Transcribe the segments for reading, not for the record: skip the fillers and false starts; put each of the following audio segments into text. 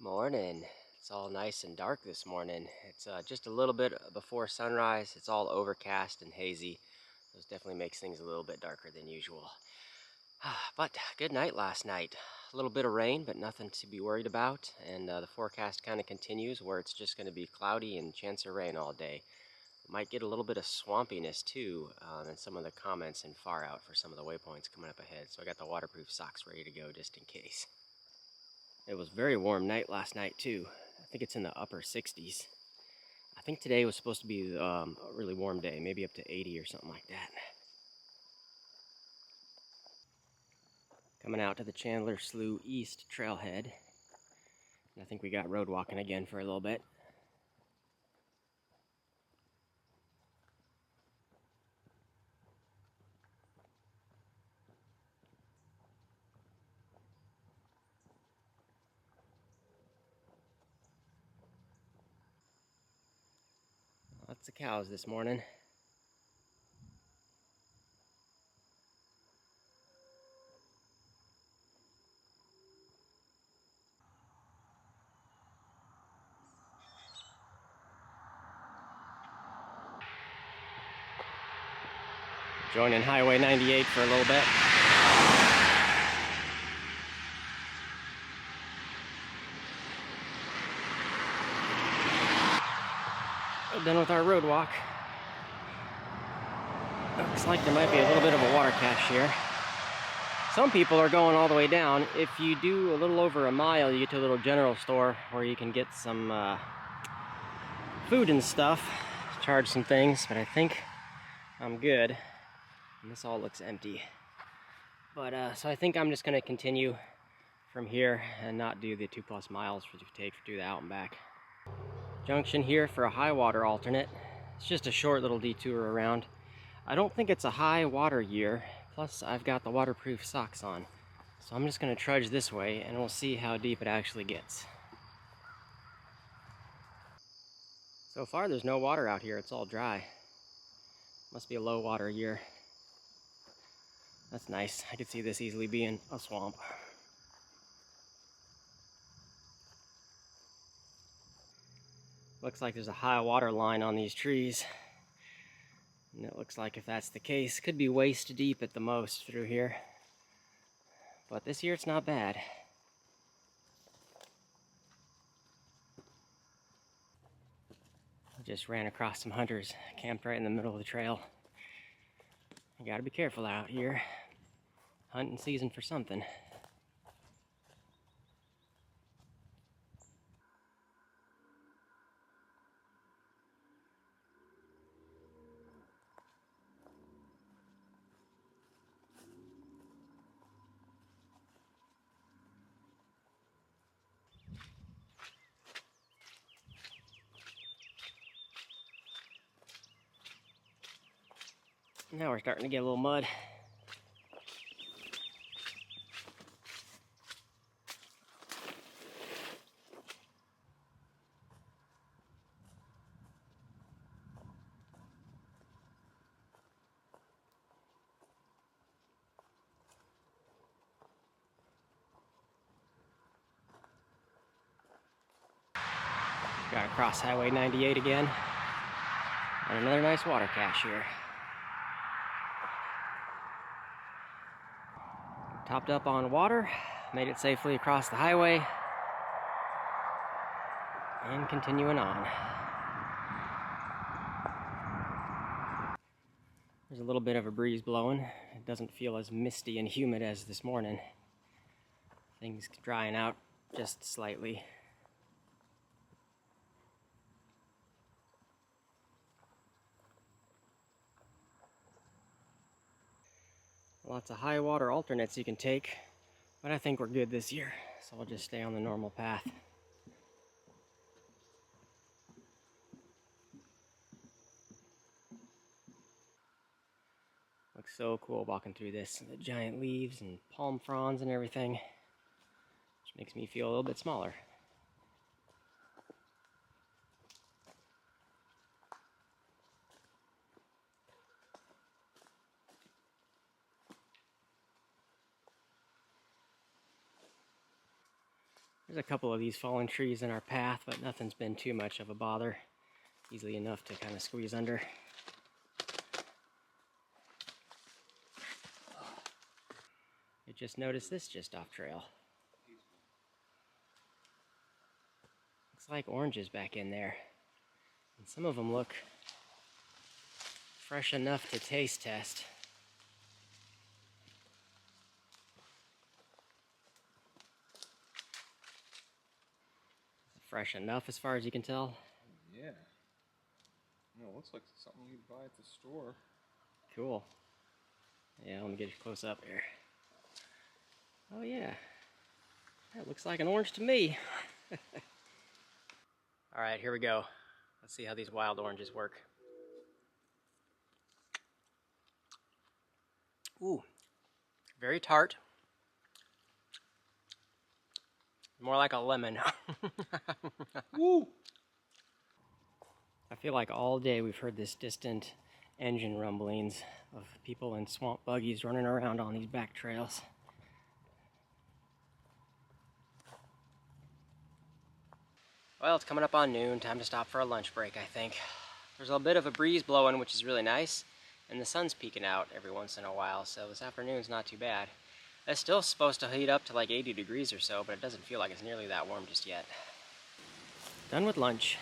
Morning. It's all nice and dark this morning. It's just a little bit before sunrise. It's all overcast and hazy. This definitely makes things a little bit darker than usual. But good night last night. A little bit of rain, but nothing to be worried about. And the forecast kind of continues where it's just going to be cloudy and chance of rain all day. Might get a little bit of swampiness too in some of the comments and far out for some of the waypoints coming up ahead. So I got the waterproof socks ready to go just in case. It was a very warm night last night too. I think it's in the upper 60s. I think today was supposed to be a really warm day, maybe up to 80 or something like that. Coming out to the Chandler SLO East trailhead. And I think we got road walking again for a little bit. Lots of cows this morning. Joining Highway 98 for a little bit. We're done with our road walk. Looks like there might be a little bit of a water cache here. Some people are going all the way down. If you do a little over a mile, you get to a little general store where you can get some food and stuff, charge some things, but I think I'm good. And this all looks empty. But so I think I'm just gonna continue from here and not do the 2+ miles to take through the out and back. Junction here for a high water alternate. It's just a short little detour around. I don't think it's a high water year, plus I've got the waterproof socks on. So I'm just gonna trudge this way and we'll see how deep it actually gets. So far there's no water out here, it's all dry. Must be a low water year. That's nice. I could see this easily being a swamp. Looks like there's a high water line on these trees. And it looks like if that's the case, could be waist deep at the most through here. But this year it's not bad. I just ran across some hunters camped right in the middle of the trail. You gotta be careful out here. Hunting season for something. Now we're starting to get a little mud. Got to cross Highway 98 again. And another nice water cache here. Topped up on water, made it safely across the highway, and continuing on. There's a little bit of a breeze blowing. It doesn't feel as misty and humid as this morning. Things drying out just slightly. Lots of high water alternates you can take, but I think we're good this year, so we'll just stay on the normal path. Looks so cool walking through this. The giant leaves and palm fronds and everything, which makes me feel a little bit smaller. There's a couple of these fallen trees in our path, but nothing's been too much of a bother. Easily enough to kind of squeeze under. I just noticed this just off trail. Looks like oranges back in there. And some of them look fresh enough to taste test. Fresh enough as far as you can tell. Yeah. No, it looks like something you'd buy at the store. Cool. Yeah, let me get you close up here. Oh yeah. That looks like an orange to me. Alright, here we go. Let's see how these wild oranges work. Ooh. Very tart. More like a lemon. Woo! I feel like all day we've heard this distant engine rumblings of people in swamp buggies running around on these back trails. Well, it's coming up on noon, time to stop for a lunch break, I think. There's a bit of a breeze blowing, which is really nice, and the sun's peeking out every once in a while, so this afternoon's not too bad. It's still supposed to heat up to like 80 degrees or so, but it doesn't feel like it's nearly that warm just yet. Done with lunch.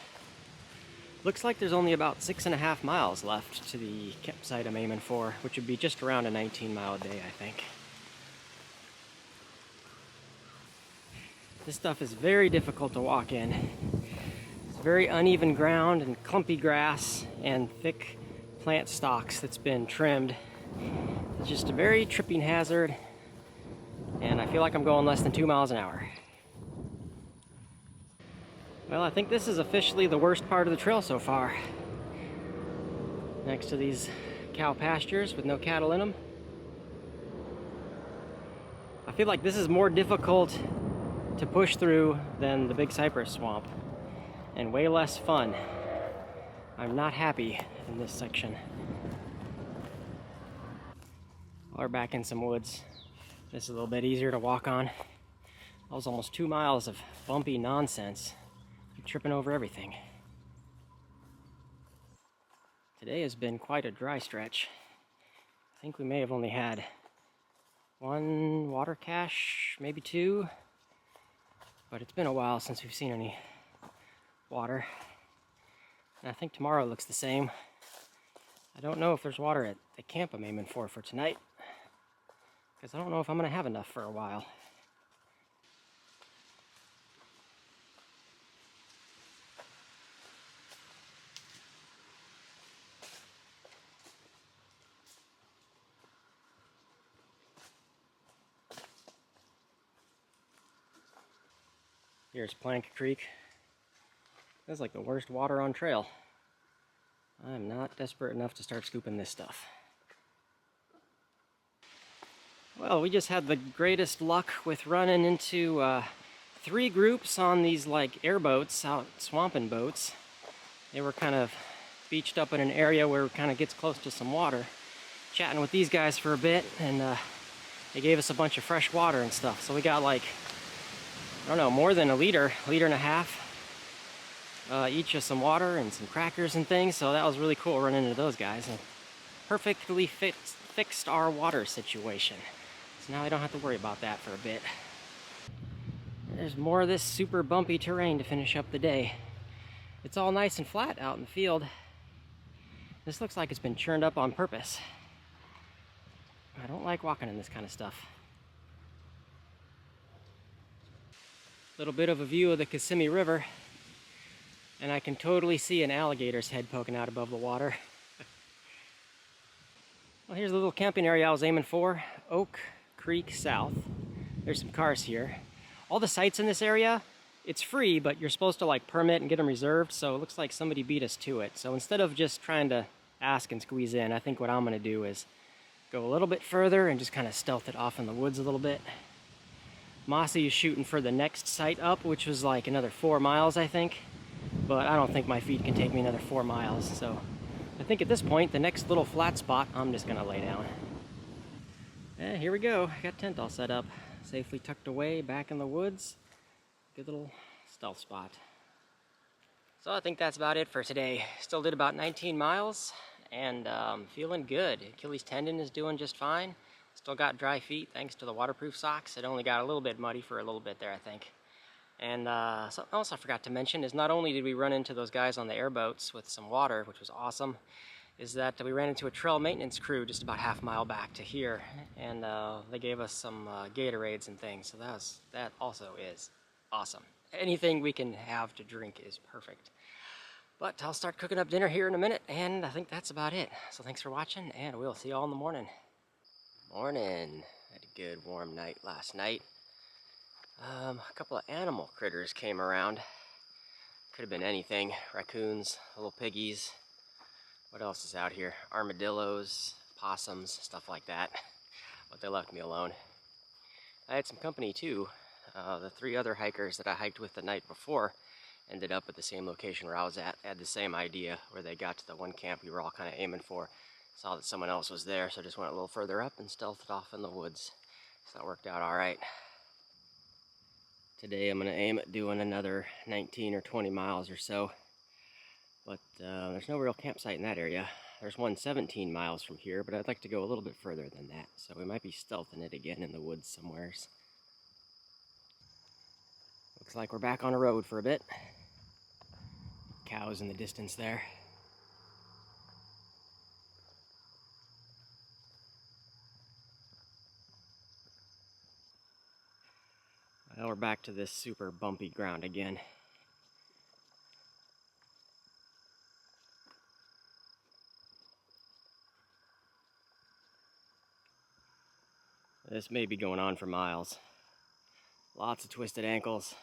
Looks like there's only about 6.5 miles left to the campsite I'm aiming for, which would be just around a 19-mile a day, I think. This stuff is very difficult to walk in. It's very uneven ground and clumpy grass and thick plant stalks that's been trimmed. It's just a very tripping hazard, and I feel like I'm going less than 2 miles an hour. Well, I think this is officially the worst part of the trail so far. Next to these cow pastures with no cattle in them. I feel like this is more difficult to push through than the big cypress swamp, and way less fun. I'm not happy in this section. We're back in some woods. This is a little bit easier to walk on. That was almost 2 miles of bumpy nonsense. I'm tripping over everything. Today has been quite a dry stretch. I think we may have only had 1 water cache, maybe 2. But it's been a while since we've seen any water. And I think tomorrow looks the same. I don't know if there's water at the camp I'm aiming for tonight, because I don't know if I'm going to have enough for a while. Here's Plank Creek. That's like the worst water on trail. I'm not desperate enough to start scooping this stuff. Well, we just had the greatest luck with running into 3 groups on these like airboats, out swamping boats. They were kind of beached up in an area where it kind of gets close to some water. Chatting with these guys for a bit, and they gave us a bunch of fresh water and stuff. So we got like, I don't know, more than a liter and a half each of some water and some crackers and things. So that was really cool running into those guys, and perfectly fixed our water situation. So now I don't have to worry about that for a bit. There's more of this super bumpy terrain to finish up the day. It's all nice and flat out in the field. This looks like it's been churned up on purpose. I don't like walking in this kind of stuff. Little bit of a view of the Kissimmee River, and I can totally see an alligator's head poking out above the water. Well, here's the little camping area I was aiming for, Oak Creek South. There's some cars here. All the sites in this area, it's free, but you're supposed to like permit and get them reserved, so it looks like somebody beat us to it. So instead of just trying to ask and squeeze in, I think what I'm gonna do is go a little bit further and just kind of stealth it off in the woods a little bit. Mossy is shooting for the next site up, which was like another 4 miles, I think. But I don't think my feet can take me another 4 miles. So I think at this point, the next little flat spot, I'm just gonna lay down. Here we go. I got tent all set up. Safely tucked away back in the woods. good little stealth spot. So I think that's about it for today. Still did about 19 miles and feeling good. Achilles tendon is doing just fine. Still got dry feet thanks to the waterproof socks. It only got a little bit muddy for a little bit there, I think. And something else I forgot to mention is not only did we run into those guys on the airboats with some water, which was awesome, is that we ran into a trail maintenance crew just about half a mile back to here, and they gave us some Gatorades and things, so that also is awesome. Anything we can have to drink is perfect. But I'll start cooking up dinner here in a minute, and I think that's about it. So thanks for watching, and we'll see you all in the morning. Morning. Had a good warm night last night. A couple of animal critters came around. Could have been anything. Raccoons, little piggies. What else is out here? Armadillos, possums, stuff like that. But they left me alone. I had some company too. The 3 other hikers that I hiked with the night before ended up at the same location where I was at. Had the same idea where they got to the one camp we were all kind of aiming for. Saw that someone else was there, so just went a little further up and stealthed off in the woods. So that worked out all right. Today I'm going to aim at doing another 19 or 20 miles or so. But there's no real campsite in that area. There's one 17 miles from here, but I'd like to go a little bit further than that. So we might be stealthing it again in the woods somewheres. Looks like we're back on the road for a bit. Cows in the distance there. Well, we're back to this super bumpy ground again. This may be going on for miles. Lots of twisted ankles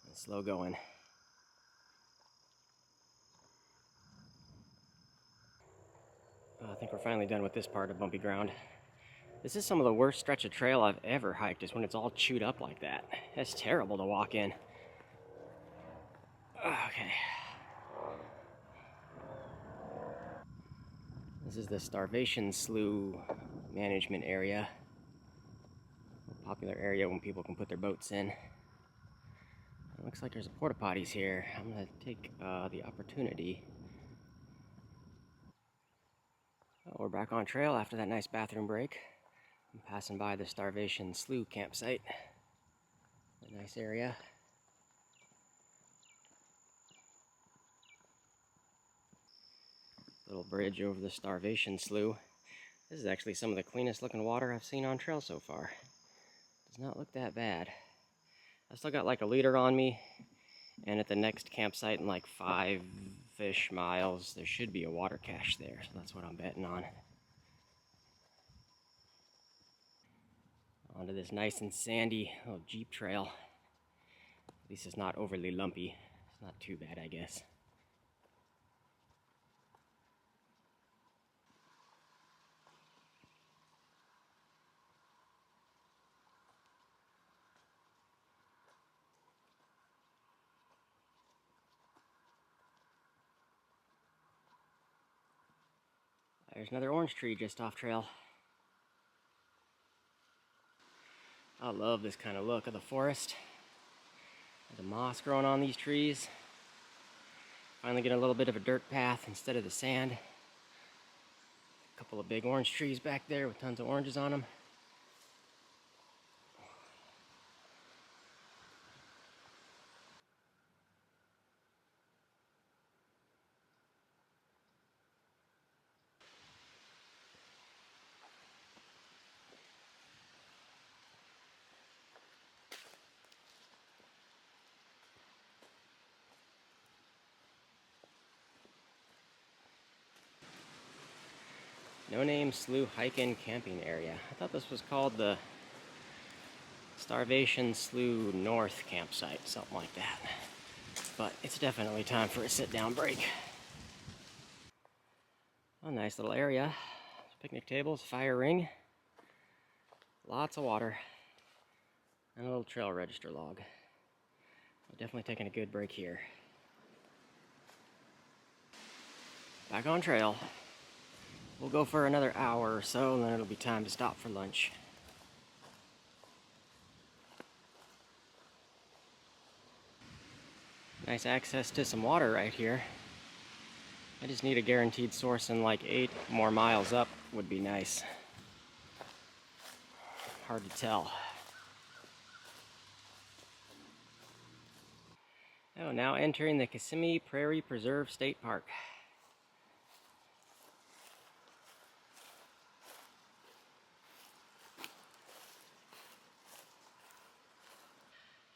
and slow going. I think we're finally done with this part of bumpy ground. This is some of the worst stretch of trail I've ever hiked, is when it's all chewed up like that. That's terrible to walk in. Okay. This is the Starvation Slough management area. A popular area when people can put their boats in. It looks like there's a porta potties here. I'm gonna take the opportunity. Oh, we're back on trail after that nice bathroom break. I'm passing by the Starvation Slough campsite. A nice area. Little bridge over the Starvation Slough. This is actually some of the cleanest looking water I've seen on trail so far. Does not look that bad. I still got like a liter on me, and at the next campsite in like 5-ish miles, there should be a water cache there, so that's what I'm betting on. Onto this nice and sandy little Jeep trail. At least it's not overly lumpy. It's not too bad, I guess. There's another orange tree just off trail. I love this kind of look of the forest. The moss growing on these trees. Finally get a little bit of a dirt path instead of the sand. A couple of big orange trees back there with tons of oranges on them. No Name Slough Hiking Camping Area. I thought this was called the Starvation Slough North Campsite, something like that. But it's definitely time for a sit-down break. A nice little area. Picnic tables, fire ring, lots of water, and a little trail register log. We're definitely taking a good break here. Back on trail. We'll go for another hour or so, and then it'll be time to stop for lunch. Nice access to some water right here. I just need a guaranteed source, and like 8 more miles up would be nice. Hard to tell. Oh, now entering the Kissimmee Prairie Preserve State Park.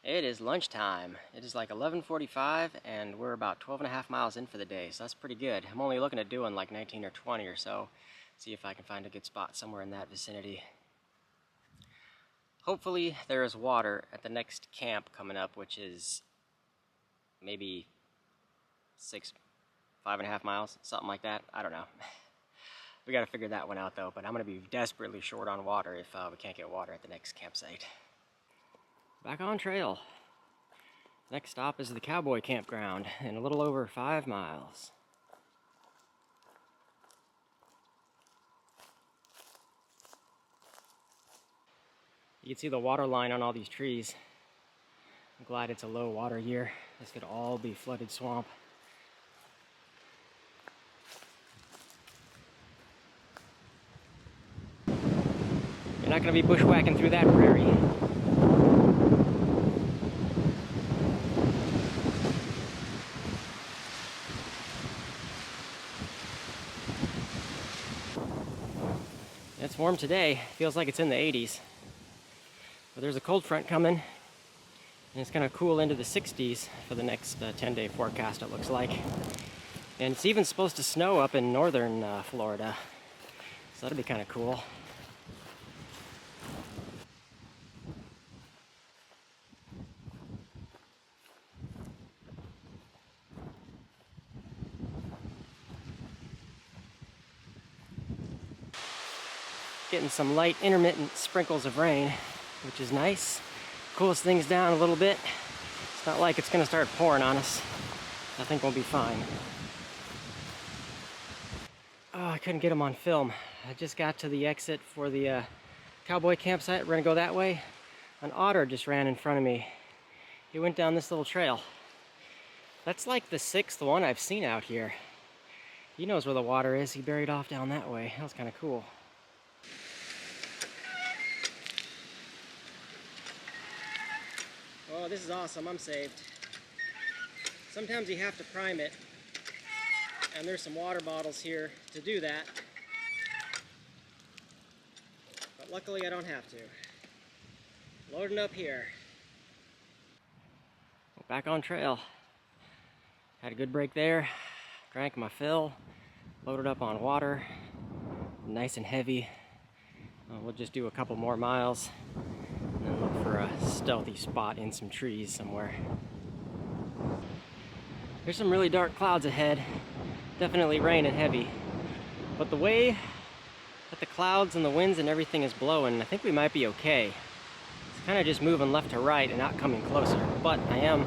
It is lunchtime. It is like 11:45 and we're about 12.5 miles in for the day, so that's pretty good. I'm only looking at doing like 19 or 20 or so. See if I can find a good spot somewhere in that vicinity. Hopefully there is water at the next camp coming up, which is maybe 5.5 miles, something like that. I don't know. We got to figure that one out though, but I'm going to be desperately short on water if we can't get water at the next campsite. Back on trail. Next stop is the cowboy campground in a little over 5 miles. You can see the water line on all these trees. I'm glad it's a low water year. This could all be flooded swamp. You're not going to be bushwhacking through that prairie. It's warm today. Feels like it's in the 80s. But there's a cold front coming, and it's going to cool into the 60s for the next 10-day forecast, it looks like. And it's even supposed to snow up in northern Florida. So that'll be kind of cool. Getting some light intermittent sprinkles of rain, which is nice. Cools things down a little bit. It's not like it's going to start pouring on us. I think we'll be fine. Oh, I couldn't get them on film. I just got to the exit for the cowboy campsite. We're going to go that way. An otter just ran in front of me. He went down this little trail. That's like the 6th one I've seen out here. He knows where the water is. He buried off down that way. That was kind of cool. Oh, this is awesome. I'm saved. Sometimes you have to prime it, and there's some water bottles here to do that. But luckily I don't have to. Loading up here. Back on trail. Had a good break there. Drank my fill. Loaded up on water. Nice and heavy. We'll just do a couple more miles. And then look for a stealthy spot in some trees somewhere. There's some really dark clouds ahead. Definitely rain and heavy. But the way that the clouds and the winds and everything is blowing, I think we might be okay. It's kind of just moving left to right and not coming closer. But I am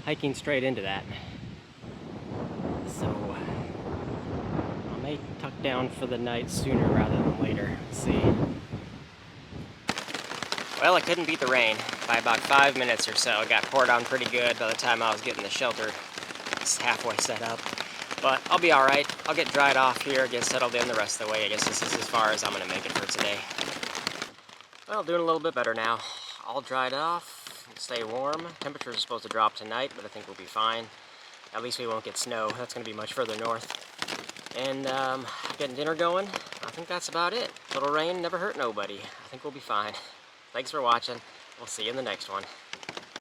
hiking straight into that. So I may tuck down for the night sooner rather than later. Let's see. Well, I couldn't beat the rain. By about 5 minutes or so, it got poured on pretty good by the time I was getting the shelter halfway set up. But I'll be alright. I'll get dried off here, get settled in the rest of the way. I guess this is as far as I'm going to make it for today. Well, doing a little bit better now. All dried off, stay warm. Temperatures are supposed to drop tonight, but I think we'll be fine. At least we won't get snow. That's going to be much further north. And getting dinner going. I think that's about it. Little rain never hurt nobody. I think we'll be fine. Thanks for watching. We'll see you in the next one.